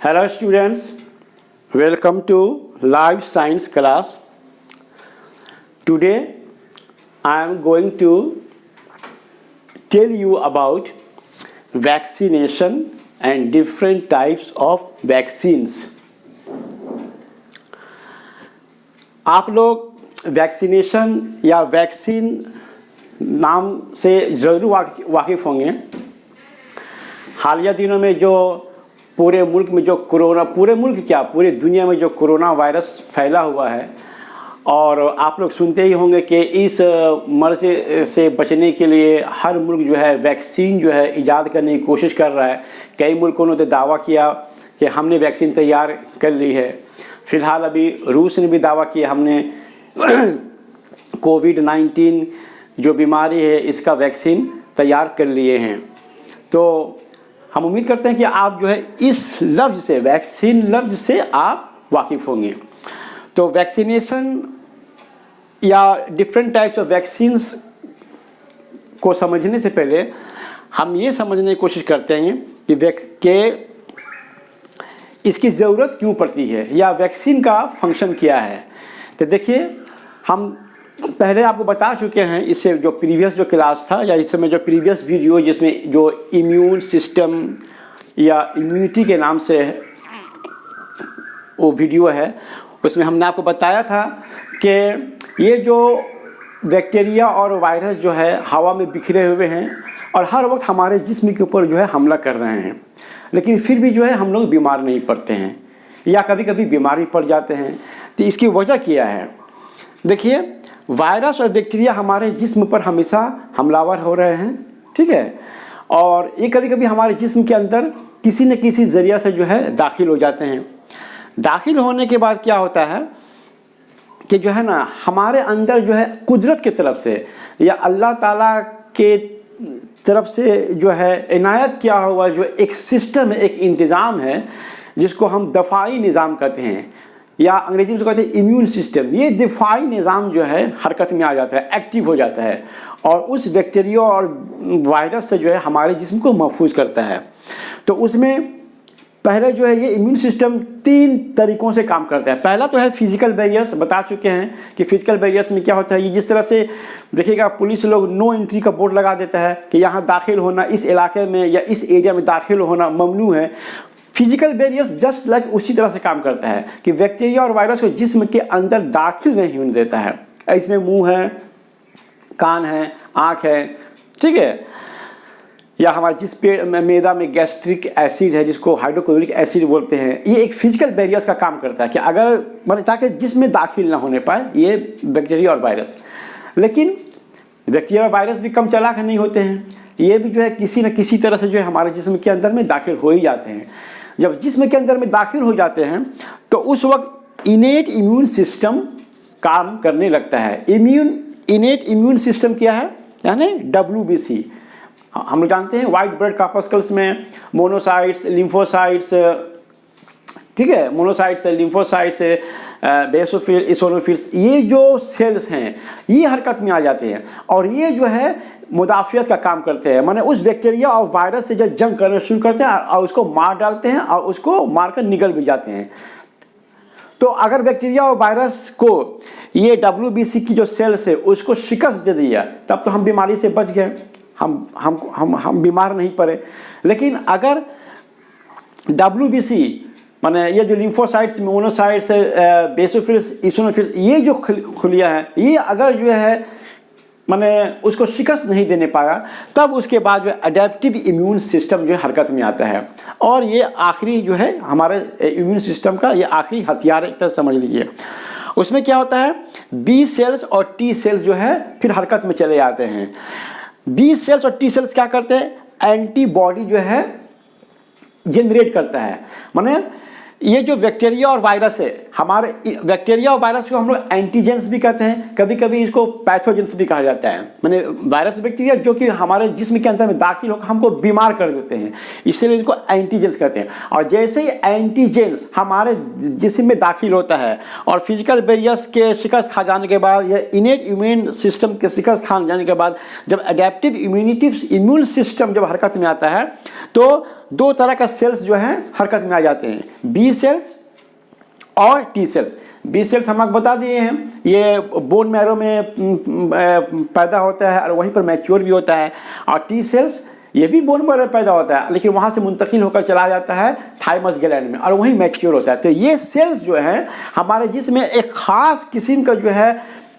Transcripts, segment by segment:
Hello students, welcome to live science class. Today I am going to tell you about vaccination and different types of vaccines. आप लोग vaccination या vaccine नाम से ज़रूर वाकिफ़ होंगे। हालिया दिनों में जो पूरे मुल्क में जो कोरोना, पूरे मुल्क क्या पूरे दुनिया में जो कोरोना वायरस फैला हुआ है, और आप लोग सुनते ही होंगे कि इस मर्ज से बचने के लिए हर मुल्क जो है वैक्सीन जो है ईजाद करने की कोशिश कर रहा है। कई मुल्कों ने तो दावा किया कि हमने वैक्सीन तैयार कर ली है। फ़िलहाल अभी रूस ने भी दावा किया हमने कोविड-19 जो बीमारी है इसका वैक्सीन तैयार कर लिए हैं। तो हम उम्मीद करते हैं कि आप जो है इस लफ्ज़ से, वैक्सीन लफ्ज़ से आप वाकिफ़ होंगे। तो वैक्सीनेशन या डिफरेंट टाइप्स ऑफ वैक्सीन्स को समझने से पहले हम ये समझने की कोशिश करते हैं कि इसकी ज़रूरत क्यों पड़ती है या वैक्सीन का फंक्शन क्या है। तो देखिए, हम पहले आपको बता चुके हैं, इससे जो प्रीवियस जो क्लास था या इस समय जो प्रीवियस वीडियो जिसमें जो इम्यून सिस्टम या इम्यूनिटी के नाम से वो वीडियो है, उसमें हमने आपको बताया था कि ये जो बैक्टीरिया और वायरस जो है हवा में बिखरे हुए हैं और हर वक्त हमारे जिस्म के ऊपर जो है हमला कर रहे हैं, लेकिन फिर भी जो है हम लोग बीमार नहीं पड़ते हैं या कभी कभी बीमारी पड़ जाते हैं। तो इसकी वजह क्या है? देखिए, वायरस और बैक्टीरिया हमारे जिस्म पर हमेशा हमलावर हो रहे हैं, ठीक है, और ये कभी कभी हमारे जिस्म के अंदर किसी न किसी ज़रिया से जो है दाखिल हो जाते हैं। दाखिल होने के बाद क्या होता है कि जो है ना, हमारे अंदर जो है कुदरत की तरफ से या अल्लाह ताला के तरफ से जो है इनायत किया हुआ जो एक सिस्टम है, एक इंतज़ाम है, जिसको हम दफ़ाई निज़ाम कहते हैं या अंग्रेजी में कहते हैं इम्यून सिस्टम। ये दिफाई निज़ाम जो है हरकत में आ जाता है, एक्टिव हो जाता है और उस बैक्टीरिया और वायरस से जो है हमारे जिस्म को महफूज करता है। तो उसमें पहले जो है ये इम्यून सिस्टम 3 तरीक़ों से काम करता है। पहला तो है फिजिकल बैरियर्स। बता चुके हैं कि फिजिकल बैरियर्स में क्या होता है। ये जिस तरह से देखिएगा, पुलिस लोग नो एंट्री का बोर्ड लगा देता है कि यहाँ दाखिल होना, इस इलाके में या इस एरिया में दाखिल होना ममनू है। फिजिकल बैरियर्स जस्ट लाइक उसी तरह से काम करता है कि बैक्टीरिया और वायरस को जिस्म के अंदर दाखिल नहीं होने देता है। इसमें मुंह है, कान है, आँख है, ठीक है, या हमारे जिस मैदा में गैस्ट्रिक एसिड है जिसको हाइड्रोक्लोरिक एसिड बोलते हैं, ये एक फिजिकल बैरियर्स का काम करता है कि अगर मतलब ताकि जिस्म में दाखिल ना होने पाए ये बैक्टीरिया और वायरस। लेकिन बैक्टीरिया और वायरस भी कम चालाक नहीं होते हैं, ये भी जो है किसी न किसी तरह से जो है हमारे जिस्म के अंदर में दाखिल हो ही जाते हैं। जब जिस्म के अंदर में दाखिल हो जाते हैं तो उस वक्त इनेट इम्यून सिस्टम काम करने लगता है। इनेट इम्यून सिस्टम क्या है? यानी WBC। हम लोग जानते हैं वाइट ब्लड कॉर्पस्कल्स में मोनोसाइट्स, लिम्फोसाइट्स, ठीक है, मोनोसाइट्स, लिम्फोसाइट्स, बेसोफिल, इसोनोफिल्स, ये जो सेल्स हैं ये हरकत में आ जाते हैं और ये जो है मुदाफ़ियत का काम करते हैं। माने उस बैक्टीरिया और वायरस से जब जंग करना शुरू करते हैं और उसको मार डालते हैं और उसको मारकर निगल भी जाते हैं। तो अगर बैक्टीरिया और वायरस को ये WBC की जो सेल्स है उसको शिकस्त दे दिया तब तो हम बीमारी से बच गए, हम बीमार नहीं पड़े। लेकिन अगर WBC माने ये जो लिम्फोसाइट्स, मोनोसाइट्स, बेसोफिल्स, इसोनोफिल्स, ये जो खुलिया है, ये अगर जो है माने उसको शिकस्त नहीं देने पाया तब उसके बाद जो अडेप्टिव इम्यून सिस्टम जो है हरकत में आता है और ये आखिरी जो है हमारे इम्यून सिस्टम का ये आखिरी हथियार एक तरह समझ लीजिए। उसमें क्या होता है, B सेल्स और T सेल्स जो है फिर हरकत में चले जाते हैं। B सेल्स और T सेल्स क्या करते हैं? एंटीबॉडी जो है जनरेट करता है। माने ये जो बैक्टीरिया और वायरस है, हमारे बैक्टीरिया और वायरस को हम लोग एंटीजेंस भी कहते हैं, कभी कभी इसको पैथोजेंस भी कहा जाता है। माने वायरस बैक्टीरिया जो कि हमारे जिस्म के अंदर में दाखिल होकर हमको बीमार कर देते हैं, इसलिए इसको एंटीजेंस कहते हैं। और जैसे ही एंटीजेंस हमारे जिस्म में दाखिल होता है और फिजिकल बैरियर्स के शिकस्त खा जाने के बाद या इनेट इम्यून सिस्टम के शिकस्त खा जाने के बाद जब अडेप्टिव इम्यून सिस्टम जब हरकत में आता है तो दो तरह का सेल्स जो हैं हरकत में आ जाते हैं, बी सेल्स और टी सेल्स। बी सेल्स हम आपको बता दिए हैं, ये बोन मैरो में पैदा होता है और वहीं पर मैच्योर भी होता है। और टी सेल्स ये भी बोन मैरो में पैदा होता है, लेकिन वहाँ से मुंतकिल होकर चला जाता है थाइमस ग्लैंड में और वहीं मैच्योर होता है। तो ये सेल्स जो हैं हमारे जिस्म में एक ख़ास किस्म का जो है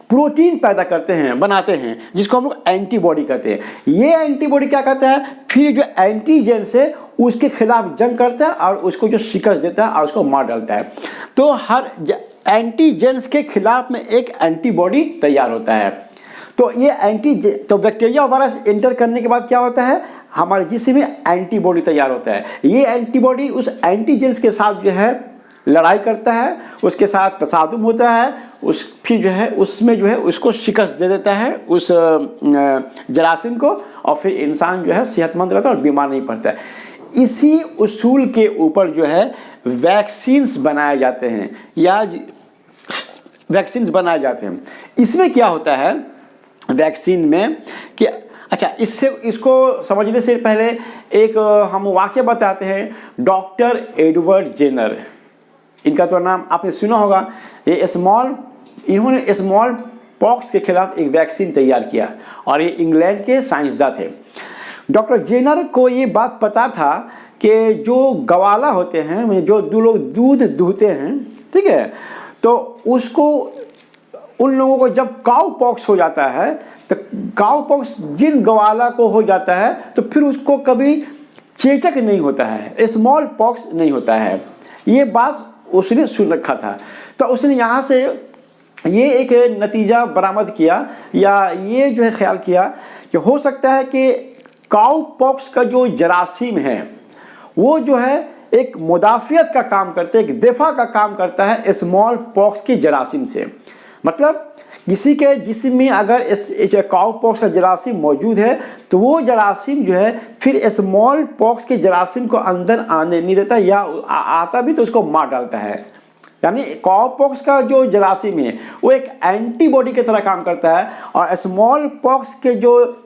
प्रोटीन पैदा करते हैं, बनाते हैं, जिसको हम लोग एंटीबॉडी कहते हैं। ये एंटीबॉडी क्या कहता है, फिर जो एंटीजन से उसके खिलाफ जंग करता है और उसको जो शिकस्त देता है और उसको मार डालता है। तो हर एंटीजेंस के खिलाफ में एक एंटीबॉडी तैयार होता है। तो ये तो बैक्टीरिया और वायरस एंटर करने के बाद क्या होता है, हमारे जिस्म में एंटीबॉडी तैयार होता है। ये एंटीबॉडी उस एंटीजेंस के साथ जो है लड़ाई करता है, उसके साथ तसादुम होता है, फिर जो है उसमें जो है उसको शिकस्त दे देता है उस जरासीम को, और फिर इंसान जो है सेहतमंद रहता है और बीमार नहीं पड़ता है। इसी उसूल के ऊपर जो है वैक्सीन्स बनाए जाते हैं या वैक्सीन्स बनाए जाते हैं। इसमें क्या होता है वैक्सीन में कि अच्छा, इसको समझने से पहले एक हम वाक्य बताते हैं। डॉक्टर एडवर्ड जेनर, इनका तो नाम आपने सुना होगा। इन्होंने स्मॉल पॉक्स के खिलाफ एक वैक्सीन तैयार किया और ये इंग्लैंड के साइंसदान थे। डॉक्टर जेनर को ये बात पता था कि जो गवाला होते हैं, जो दो लोग दूध दूहते हैं, ठीक है, तो उसको उन लोगों को जब काउ पॉक्स हो जाता है, तो काउ पॉक्स जिन गवाला को हो जाता है तो फिर उसको कभी चेचक नहीं होता है, स्मॉल पॉक्स नहीं होता है। ये बात उसने सुन रखा था। तो उसने यहाँ से ये एक नतीजा बरामद किया या ये जो है ख्याल किया कि हो सकता है कि काउ पॉक्स का जो जरासीम है वो जो है एक मुदाफ़ियत का काम करता है, एक दिफा का काम करता है स्मॉल पॉक्स की जरासीम से। मतलब किसी के जिस्म में अगर इस काउ पॉक्स का जरासीम मौजूद है तो वो जरासीम जो है फिर स्मॉल पॉक्स के जरासीम को अंदर आने नहीं देता, या आता भी तो उसको मार डालता है। यानी काउ पॉक्स का जो जरासीम है वो एक एंटीबॉडी की तरह काम करता है और स्मॉल पॉक्स के जो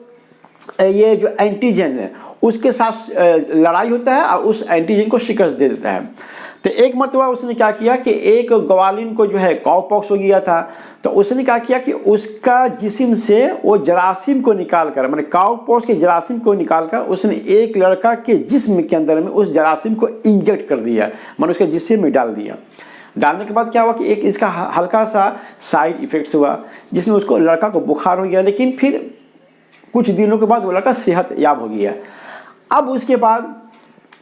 ये जो एंटीजन है उसके साथ लड़ाई होता है और उस एंटीजन को शिकस्त दे देता है। तो एक मरतबा उसने क्या किया कि एक गवालिन को जो है काउ पॉक्स हो गया था, तो उसने क्या किया कि उसका जिस्म से वो जरासीम को निकाल कर, मैंने काउ पॉक्स के जरासीम को निकाल कर उसने एक लड़का के जिस्म के अंदर में उस जरासीम को इंजेक्ट कर दिया, मैंने उसके जिस्म में डाल दिया। डालने के बाद क्या हुआ कि एक इसका हल्का सा साइड इफ़ेक्ट्स हुआ, जिसमें उसको लड़का को बुखार हो गया, लेकिन फिर कुछ दिनों के बाद वो लड़का सेहत याब हो गया। अब उसके बाद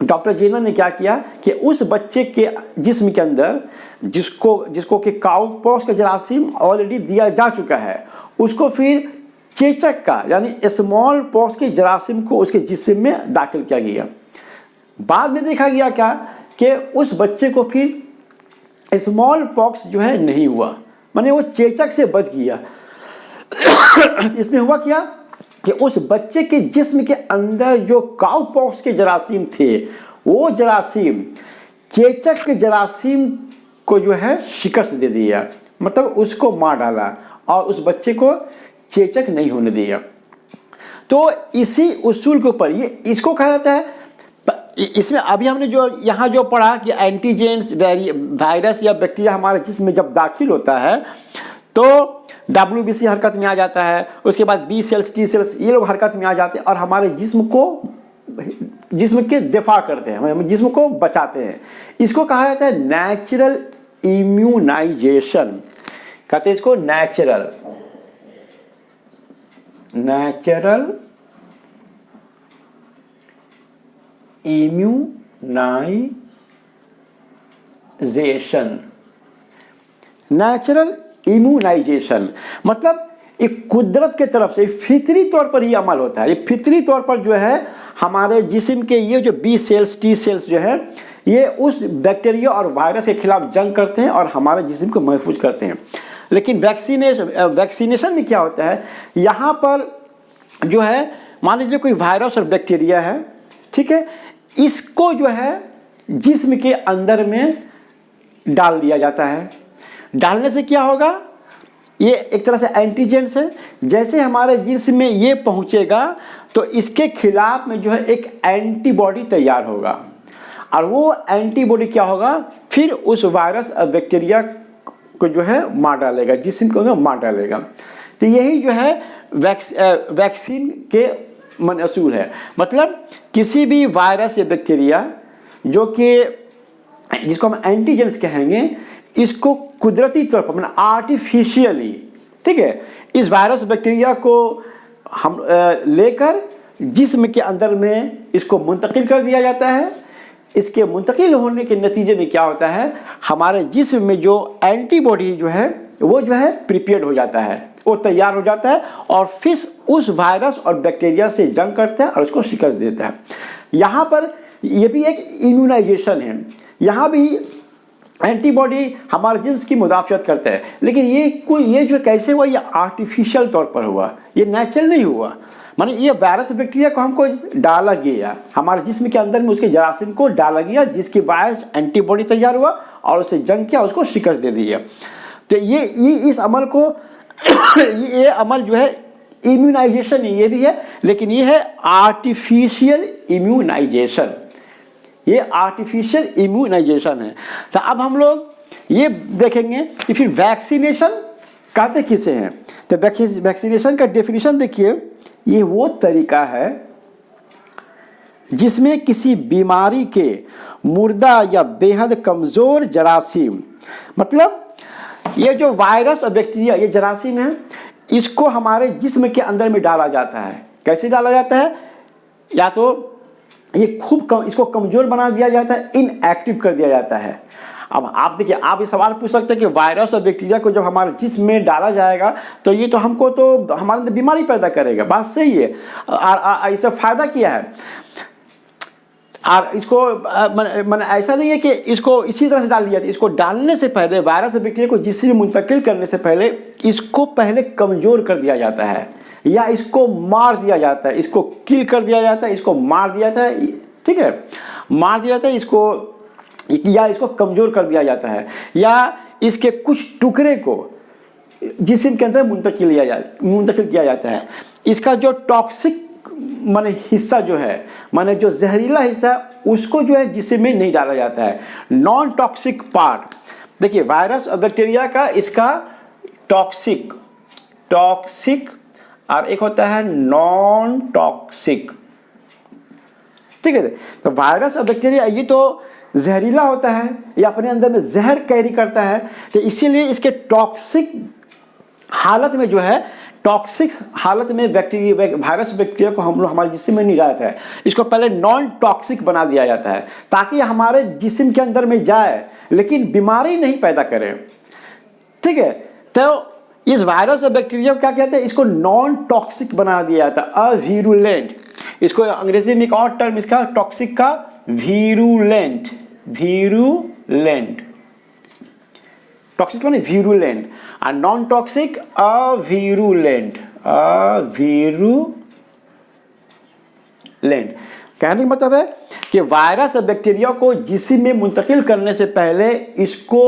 डॉक्टर जेनर ने क्या किया कि उस बच्चे के जिस्म के अंदर जिसको कि काउ पॉक्स का जरासीम ऑलरेडी दिया जा चुका है, उसको फिर चेचक का यानी स्मॉल पॉक्स के जरासीम को उसके जिस्म में दाखिल किया गया। बाद में देखा गया क्या कि उस बच्चे को फिर स्मॉल पॉक्स जो है नहीं हुआ, माने वो चेचक से बच गया। इसमें हुआ क्या कि उस बच्चे के जिस्म के अंदर जो काउ पॉक्स के जरासीम थे, वो जरासीम चेचक के जरासीम को जो है शिकस्त दे दिया, मतलब उसको मार डाला और उस बच्चे को चेचक नहीं होने दिया। तो इसी उसूल के ऊपर ये इसको कहा जाता है। इसमें अभी हमने जो यहाँ जो पढ़ा कि एंटीजेंस वायरस या बैक्टीरिया हमारे जिस्म में जब दाखिल होता है तो WBC हरकत में आ जाता है, उसके बाद बी सेल्स टी सेल्स ये लोग हरकत में आ जाते हैं और हमारे जिस्म के दिफा करते हैं, हम जिस्म को बचाते हैं। इसको कहा जाता है नेचुरल इम्यूनाइजेशन, कहते हैं इसको नेचुरल इम्यूनाइजेशन मतलब एक कुदरत के तरफ से फितरी तौर पर ये अमल होता है। ये फितरी तौर पर जो है हमारे जिस्म के ये जो बी सेल्स टी सेल्स जो है ये उस बैक्टीरिया और वायरस के खिलाफ जंग करते हैं और हमारे जिस्म को महफूज करते हैं। लेकिन वैक्सीनेशन में क्या होता है, यहाँ पर जो है मान लीजिए कोई वायरस और बैक्टीरिया है, ठीक है, इसको जो है जिस्म के अंदर में डाल दिया जाता है। डालने से क्या होगा, ये एक तरह से एंटीजेंस है, जैसे हमारे जिस्म में ये पहुंचेगा तो इसके खिलाफ में जो है एक एंटीबॉडी तैयार होगा, और वो एंटीबॉडी क्या होगा, फिर उस वायरस और बैक्टीरिया को जो है मार डालेगा, जिस्म को मार डालेगा। तो यही जो है वैक्सीन के असूल है। मतलब किसी भी वायरस या बैक्टीरिया जो कि जिसको हम एंटीजेंस कहेंगे, इसको कुदरती तौर पर मतलब आर्टिफिशियली, ठीक है, इस वायरस बैक्टीरिया को हम लेकर जिस्म के अंदर में इसको मुंतकिल कर दिया जाता है। इसके मुंतकिल होने के नतीजे में क्या होता है, हमारे जिस्म में जो एंटीबॉडी जो है वो जो है प्रिपेयर्ड हो जाता है, वो तैयार हो जाता है, और फिर उस वायरस और बैक्टीरिया से जंग करता है और उसको शिकस्त देता है। यहाँ पर ये भी एक इम्यूनाइजेशन है, यहाँ भी एंटीबॉडी हमारे जिस्म की मुदाफ़ियत करता है। लेकिन ये जो कैसे हुआ, ये आर्टिफिशियल तौर पर हुआ, ये नेचुरल नहीं हुआ। माने ये वायरस बैक्टीरिया को हमको डाला गया, हमारे जिस्म के अंदर में उसके जरासीम को डाला गया, जिसकी वजह एंटीबॉडी तैयार हुआ और उसे जंग किया, उसको शिकस्त दे दिया। तो ये इस अमल को ये अमल जो है इम्यूनाइजेशन ये भी है, लेकिन ये है आर्टिफिशियल इम्यूनाइजेशन, ये आर्टिफिशियल इम्यूनाइजेशन है। तो अब हम लोग ये देखेंगे कि फिर वैक्सीनेशन कहते किसे हैं। तो वैक्सीनेशन का डेफिनेशन देखिए, ये वो तरीका है जिसमें किसी बीमारी के मुर्दा या बेहद कमज़ोर जरासीम, मतलब ये जो वायरस और बैक्टीरिया, ये जरासीम है, इसको हमारे जिस्म के अंदर में डाला जाता है। कैसे डाला जाता है, या तो ये इसको कमज़ोर बना दिया जाता है, इनएक्टिव कर दिया जाता है। अब आप देखिए, आप ये सवाल पूछ सकते हैं कि वायरस और बैक्टीरिया को जब हमारे जिस्म में डाला जाएगा तो ये तो हमको तो हमारे अंदर बीमारी पैदा करेगा, बात सही है, और इससे फ़ायदा क्या है। और इसको मैंने ऐसा नहीं है कि इसको इसी तरह से डाल दिया था, इसको डालने से पहले, वायरस और बैक्टीरिया को जिस्म में मुंतकिल करने से पहले इसको पहले कमज़ोर कर दिया जाता है, या इसको मार दिया जाता है, इसको किल कर दिया जाता है, इसको मार दिया जाता है, ठीक है, मार दिया जाता है इसको, या इसको कमज़ोर कर दिया जाता है, या इसके कुछ टुकड़े को जिस्म के अंदर मुंतकिल किया जाता है। इसका जो टॉक्सिक माने हिस्सा जो है, माने जो जहरीला हिस्सा है, उसको जो है जिस्म में नहीं डाला जाता है। नॉन टॉक्सिक पार्ट, देखिए वायरस और बैक्टीरिया का इसका टॉक्सिक और एक होता है नॉन टॉक्सिक, ठीक है। तो वायरस और बैक्टीरिया ये तो जहरीला होता है, ये अपने अंदर में जहर कैरी करता है, तो इसीलिए इसके टॉक्सिक हालत में जो है, टॉक्सिक हालत में वायरस बैक्टीरिया को हम लोग हमारे जिस्म में नहीं डालते हैं, इसको पहले नॉन टॉक्सिक बना दिया जाता है ताकि हमारे जिस्म के अंदर में जाए लेकिन बीमारी नहीं पैदा करे, ठीक है। तो इस वायरस और बैक्टीरिया को क्या कहते हैं, इसको नॉन टॉक्सिक बना दिया जाता है, अविरुलेंट। इसको अंग्रेजी में एक और टर्म इसका टॉक्सिक का वीरुलेंट, टॉक्सिक माने वीरुलेंट, और नॉन टॉक्सिक अविरुलेंट। कहने का मतलब है कि वायरस और बैक्टीरिया को जिस्म में मुंतकिल करने से पहले इसको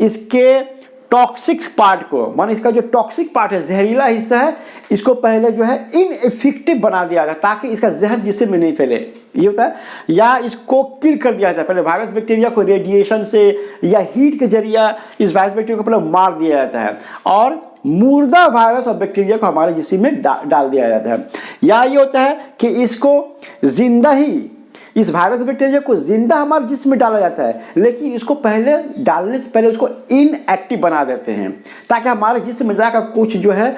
इसके टॉक्सिक पार्ट को, माने इसका जो टॉक्सिक पार्ट है, जहरीला हिस्सा है, इसको पहले जो है इनइफेक्टिव बना दिया जाता है ताकि इसका जहर जिस्म में नहीं फैले, ये होता है। या इसको किल कर दिया जाता है, पहले वायरस बैक्टीरिया को रेडिएशन से या हीट के जरिए इस वायरस बैक्टीरिया को पहले मार दिया जाता है, और मुर्दा वायरस और बैक्टीरिया को हमारे जिस्म में डाल दिया जाता है। या ये होता है कि इसको जिंदा ही, इस वायरस बैक्टीरिया को जिंदा हमारे जिस्म में डाला जाता है, लेकिन इसको पहले डालने से पहले उसको इनएक्टिव बना देते हैं ताकि हमारे जिस्म में जाकर कुछ जो है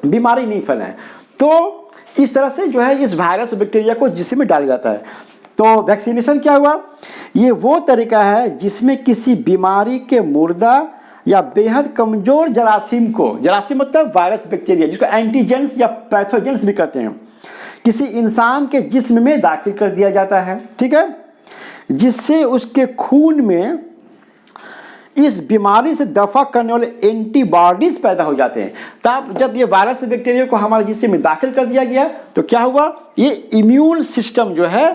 बीमारी नहीं फैलाए। तो इस तरह से जो है इस वायरस बैक्टीरिया को जिस्म में डाला जाता है। तो वैक्सीनेशन क्या हुआ, ये वो तरीका है जिसमें किसी बीमारी के मुर्दा या बेहद कमज़ोर जरासीम को, जरासीम मतलब वायरस बैक्टीरिया जिसको एंटीजेंस या पैथोजेंस भी कहते हैं, किसी इंसान के जिस्म में दाखिल कर दिया जाता है, ठीक है, जिससे उसके खून में इस बीमारी से दफा करने वाले एंटीबॉडीज पैदा हो जाते हैं। तब जब ये वायरस बैक्टीरिया को हमारे जिस्म में दाखिल कर दिया गया तो क्या हुआ, ये इम्यून सिस्टम जो है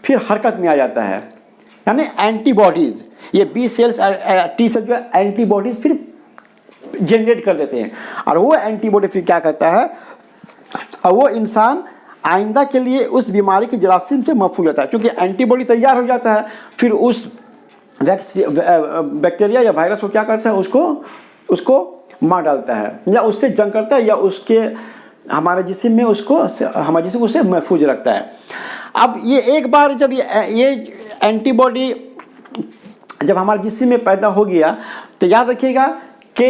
फिर हरकत में आ जाता है, यानी एंटीबॉडीज, ये बी सेल्स टी सेल्स जो है एंटीबॉडीज फिर जनरेट कर देते हैं, और वो एंटीबॉडी फिर क्या करता है, और वो इंसान आइंदा के लिए उस बीमारी के जरासीम से महफूज हो जाता है, क्योंकि एंटीबॉडी तैयार हो जाता है। फिर उस बैक्टीरिया या वायरस को क्या करता है, उसको मार डालता है या उससे जंग करता है या उसके हमारे जिस्म में हमारे जिस्म उससे महफूज रखता है। अब ये एक बार जब ये एंटीबॉडी जब हमारे जिस्म में पैदा हो गया तो याद रखिएगा कि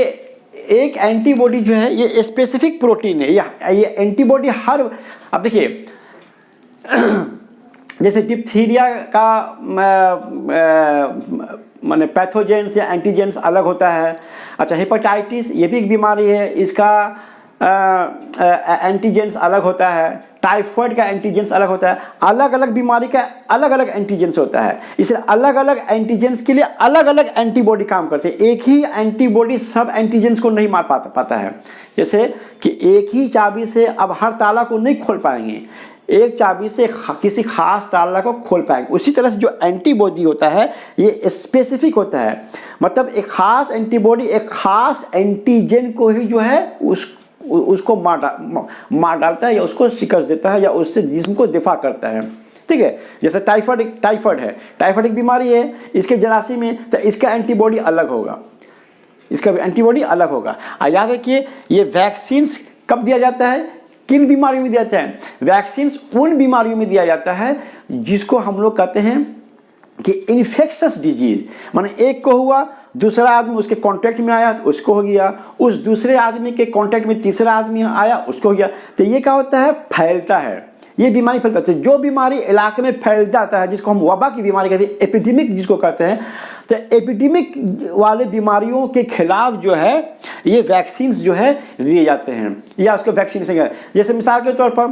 एक एंटीबॉडी जो है ये स्पेसिफिक प्रोटीन है, ये एंटीबॉडी अब देखिए जैसे डिप्थीरिया का माने पैथोजेंस या एंटीजेंस अलग होता है। अच्छा, हेपेटाइटिस ये भी एक बीमारी है, इसका एंटीजेंस अलग होता है। टाइफाइड का एंटीजेंस अलग होता है। अलग अलग बीमारी का अलग अलग एंटीजेंस होता है, इसलिए अलग अलग एंटीजेंस के लिए अलग अलग एंटीबॉडी काम करते हैं। एक ही एंटीबॉडी सब एंटीजेंस को नहीं मार पाता है। जैसे कि एक ही चाबी से अब हर ताला को नहीं खोल पाएंगे, एक चाबी से किसी खास ताला को खोल पाएंगे। उसी तरह से जो एंटीबॉडी होता है ये स्पेसिफिक होता है, मतलब एक खास एंटीबॉडी एक खास एंटीजन को ही जो है उसको मार डालता है या उसको शिकस्त देता है या उससे जिस्म को दिफा करता है। ठीक है, जैसे टाइफाइड है, टाइफाइड एक बीमारी है, इसके जरासीम में तो इसका एंटीबॉडी अलग होगा, इसका एंटीबॉडी अलग होगा। याद रखिए ये वैक्सीन्स कब दिया जाता है, किन बीमारियों में दिया जाता है? वैक्सीन्स उन बीमारियों में दिया जाता है जिसको हम लोग कहते हैं कि इन्फेक्शस डिजीज, माने एक को हुआ, दूसरा आदमी उसके कांटेक्ट में आया तो उसको हो गया, उस दूसरे आदमी के कांटेक्ट में तीसरा आदमी आया उसको हो गया। तो ये क्या होता है, फैलता है, ये बीमारी फैलता है। जो बीमारी इलाके में फैल जाता है जिसको हम वबा की बीमारी कहते हैं, एपिडेमिक जिसको कहते हैं, तो एपिडेमिक वाले बीमारियों के खिलाफ जो है ये वैक्सीन्स जो है दिए जाते हैं या उसको वैक्सीनेशन। जैसे मिसाल के तौर पर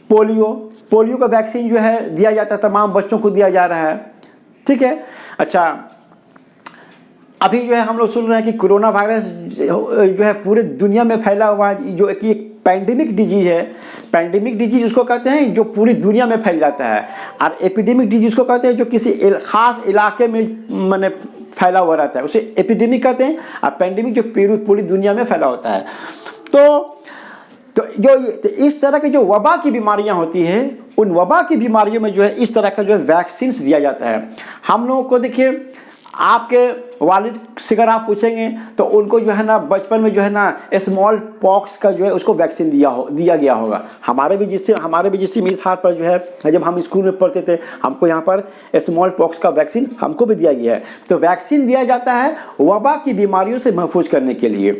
पोलियो का वैक्सीन जो है दिया जाता है, तमाम बच्चों को दिया जा रहा है। ठीक है, अच्छा अभी जो है हम लोग सुन रहे हैं कि कोरोना वायरस जो है पूरे दुनिया में फैला हुआ है, जो कि एक पैंडेमिक डिजीज है। पैंडेमिक डिजीज उसको कहते हैं जो पूरी दुनिया में फैल जाता है, और एपिडेमिक डिजीज उसको कहते हैं जो किसी खास इलाके में माने फैला हुआ रहता है, उसे एपिडेमिक कहते हैं। और पैंडेमिक जो पूरी दुनिया में फैला होता है। तो इस तरह की जो वबा की बीमारियां होती है, उन वबा की बीमारियों में जो है इस तरह का जो है वैक्सीन्स दिया जाता है। हम लोगों को देखिए, आपके वालिद से अगर आप पूछेंगे तो उनको जो है ना बचपन में जो है ना स्मॉल पॉक्स का जो है उसको वैक्सीन दिया गया होगा। हमारे भी जिससे इस हाथ पर जो है जब हम स्कूल में पढ़ते थे हमको यहाँ पर स्मॉल पॉक्स का वैक्सीन हमको भी दिया गया है। तो वैक्सीन दिया जाता है वबा की बीमारियों से महफूज करने के लिए।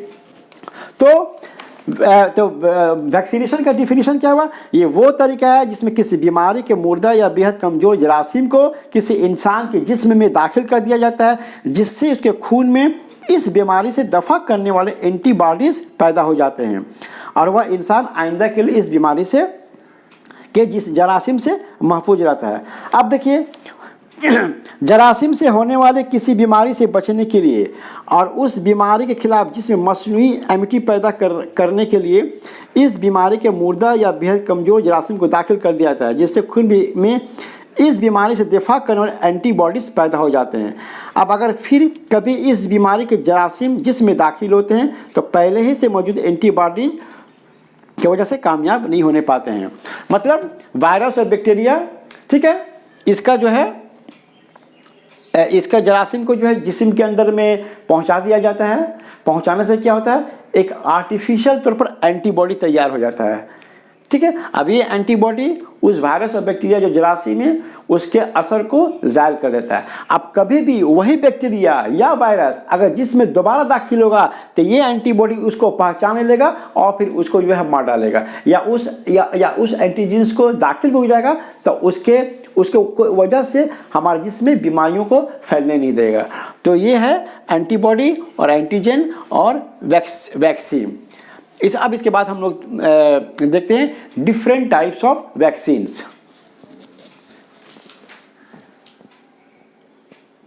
तो वैक्सीनेशन का डिफिनीशन क्या हुआ, ये वो तरीका है जिसमें किसी बीमारी के मुर्दा या बेहद कमज़ोर जरासीम को किसी इंसान के जिस्म में दाखिल कर दिया जाता है, जिससे उसके खून में इस बीमारी से दफा करने वाले एंटीबॉडीज़ पैदा हो जाते हैं और वह इंसान आइंदा के लिए इस बीमारी से जिस जरासीम से महफूज रहता है। अब देखिए, जरासीम से होने वाले किसी बीमारी से बचने के लिए और उस बीमारी के खिलाफ जिसमें मसनूई इम्यूनिटी पैदा करने के लिए इस बीमारी के मुर्दा या बेहद कमज़ोर जरासीम को दाखिल कर दिया जाता है, जिससे खून में इस बीमारी से दिफा करने वाले एंटीबॉडीज़ पैदा हो जाते हैं। अब अगर फिर कभी इस बीमारी के जरासीम जिसमें दाखिल होते हैं तो पहले ही से मौजूद एंटीबॉडी की वजह से कामयाब नहीं होने पाते हैं। मतलब वायरस और बैक्टीरिया, ठीक है, इसका जो है इसका जरासीम को जो है जिस्म के अंदर में पहुंचा दिया जाता है। पहुंचाने से क्या होता है, एक आर्टिफिशियल तौर पर एंटीबॉडी तैयार हो जाता है। ठीक है, अब ये एंटीबॉडी उस वायरस और बैक्टीरिया जो जरासीम है उसके असर को ज़ायल कर देता है। अब कभी भी वही बैक्टीरिया या वायरस अगर जिसमें दोबारा दाखिल होगा तो ये एंटीबॉडी उसको पहचान लेगा और फिर उसको जो है मार डालेगा या उस एंटीजेंस को दाखिल हो जाएगा तो उसके वजह से हमारे जिस्म में बीमारियों को फैलने नहीं देगा। तो ये है एंटीबॉडी और एंटीजन और वैक्सीन। अब इसके बाद हम लोग देखते हैं डिफरेंट टाइप्स ऑफ वैक्सीन्स।